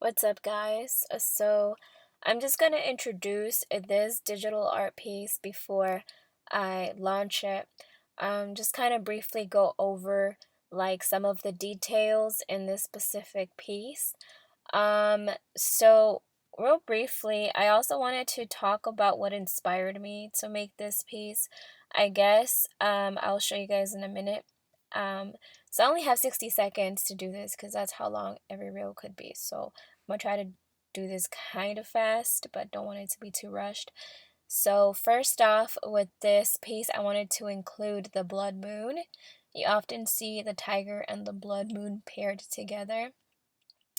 What's up, guys? So, I'm just going to introduce this digital art piece before I launch it. Just kind of briefly go over like some of the details in this specific piece. So real briefly, I also wanted to talk about what inspired me to make this piece. I guess I'll show you guys in a minute. Um, so I only have 60 seconds to do this because that's how long every reel could be. So I'm gonna try to do this kind of fast, but don't want it to be too rushed. So first off, with this piece, I wanted to include the blood moon. You often see the tiger and the blood moon paired together.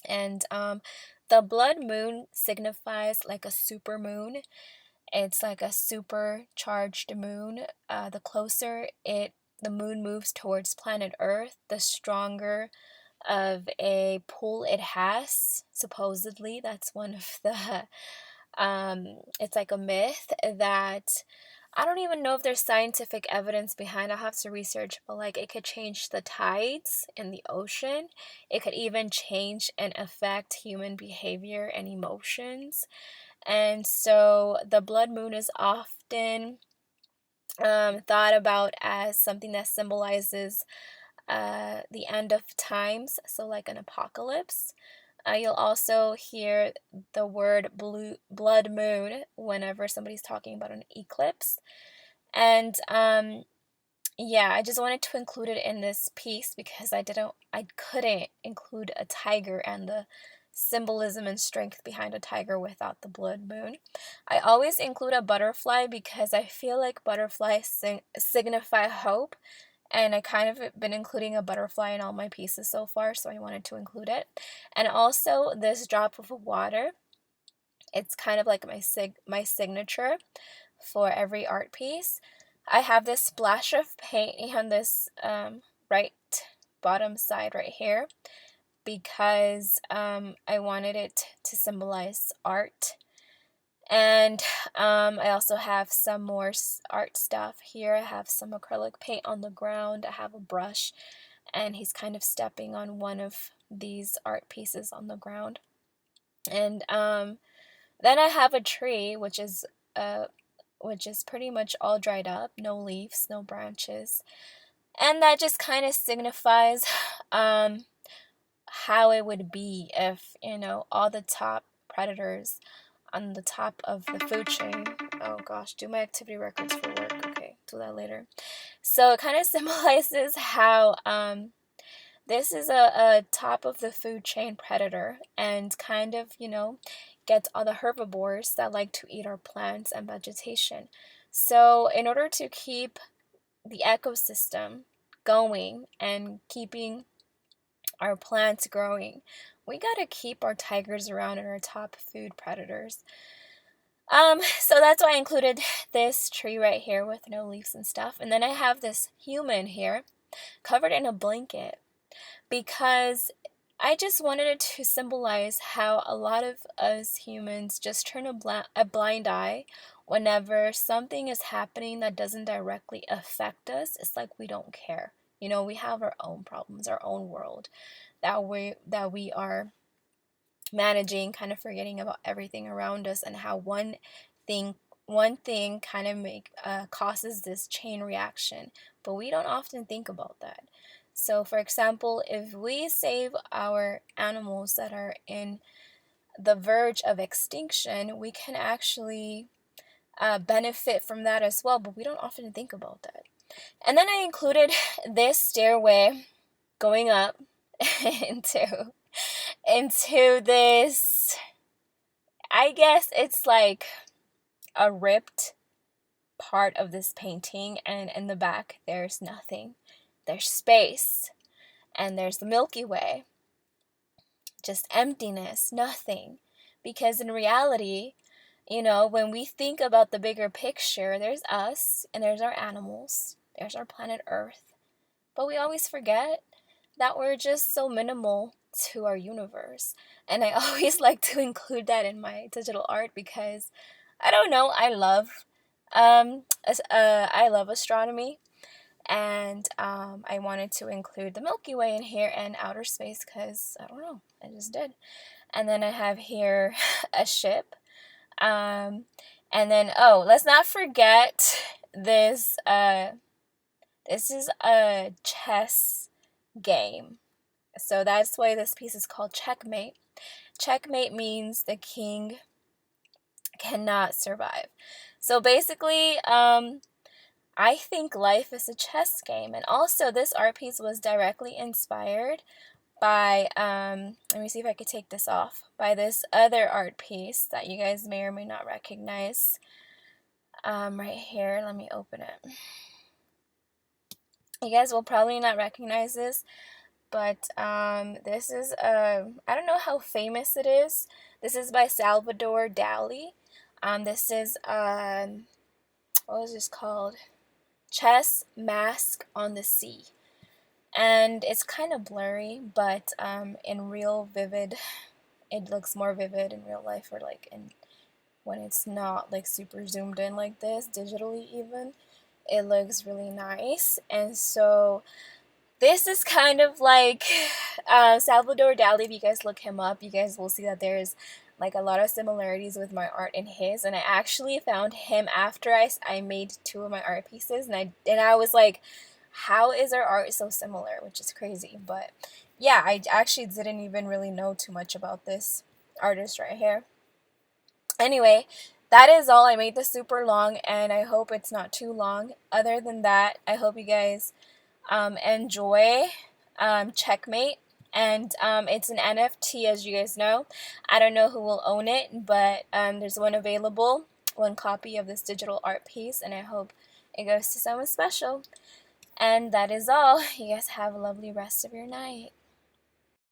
And the blood moon signifies like a super moon. It's like a supercharged moon. The moon moves towards planet Earth, the stronger of a pull it has. Supposedly, that's one of the it's like a myth that I don't even know if there's scientific evidence behind. I'll have to research, but like it could change the tides in the ocean. It could even change and affect human behavior and emotions. And so the blood moon is often thought about as something that symbolizes the end of times, so like an apocalypse. You'll also hear the word blood moon whenever somebody's talking about an eclipse. And yeah, I just wanted to include it in this piece because I couldn't include a tiger and the symbolism and strength behind a tiger without the blood moon. I always include a butterfly because I feel like butterflies signify hope, and I kind of been including a butterfly in all my pieces so far, so I wanted to include it. And also this drop of water, it's kind of like my signature for every art piece. I have this splash of paint on this right bottom side right here because I wanted it to symbolize art. And I also have some more art stuff here. I have some acrylic paint on the ground. I have a brush, and he's kind of stepping on one of these art pieces on the ground. And then I have a tree, which is pretty much all dried up, no leaves, no branches, and that just kind of signifies how it would be if all the top predators on the top of the food chain. Oh gosh, do my activity records for work. Okay, do that later. So it kind of symbolizes how this is a top of the food chain predator and kind of, gets all the herbivores that like to eat our plants and vegetation. So in order to keep the ecosystem going and keeping our plants growing, we gotta keep our tigers around and our top food predators. So that's why I included this tree right here with no leaves and stuff. And then I have this human here covered in a blanket because I just wanted it to symbolize how a lot of us humans just turn a blind eye whenever something is happening that doesn't directly affect us. It's like we don't care. We have our own problems, our own world that we are managing, kind of forgetting about everything around us and how thing one thing kind of causes this chain reaction, but we don't often think about that. So for example, if we save our animals that are in the verge of extinction, we can actually benefit from that as well, but we don't often think about that. And then I included this stairway going up into this, I guess it's like a ripped part of this painting, and in the back there's nothing. There's space, and there's the Milky Way. Just emptiness, nothing. Because in reality, when we think about the bigger picture, there's us and there's our animals, there's our planet Earth. But we always forget that we're just so minimal to our universe. And I always like to include that in my digital art because I don't know, I love astronomy, and I wanted to include the Milky Way in here and outer space because I don't know, I just did. And then I have here a ship. And then, oh, let's not forget this. This is a chess game. So that's why this piece is called checkmate. Checkmate means the king cannot survive. So basically, I think life is a chess game. And also, this art piece was directly inspired by, let me see if I could take this off, by this other art piece that you guys may or may not recognize. Right here, let me open it. You guys will probably not recognize this, but this is, I don't know how famous it is. This is by Salvador Dali. This is, what was this called? Chess Mask on the Sea. And it's kind of blurry, but in real vivid, it looks more vivid in real life, or like in when it's not like super zoomed in like this, digitally even. It looks really nice. And so this is kind of like Salvador Dali. If you guys look him up, you guys will see that there's like a lot of similarities with my art and his. And I actually found him after I made two of my art pieces, and I was like, how is our art so similar? Which is crazy. But yeah, I actually didn't even really know too much about this artist right here. Anyway, that is all. I made this super long, and I hope it's not too long. Other than that, I hope you guys enjoy Checkmate. And it's an NFT, as you guys know. I don't know who will own it, but there's one available, one copy of this digital art piece, and I hope it goes to someone special. And that is all. You guys have a lovely rest of your night.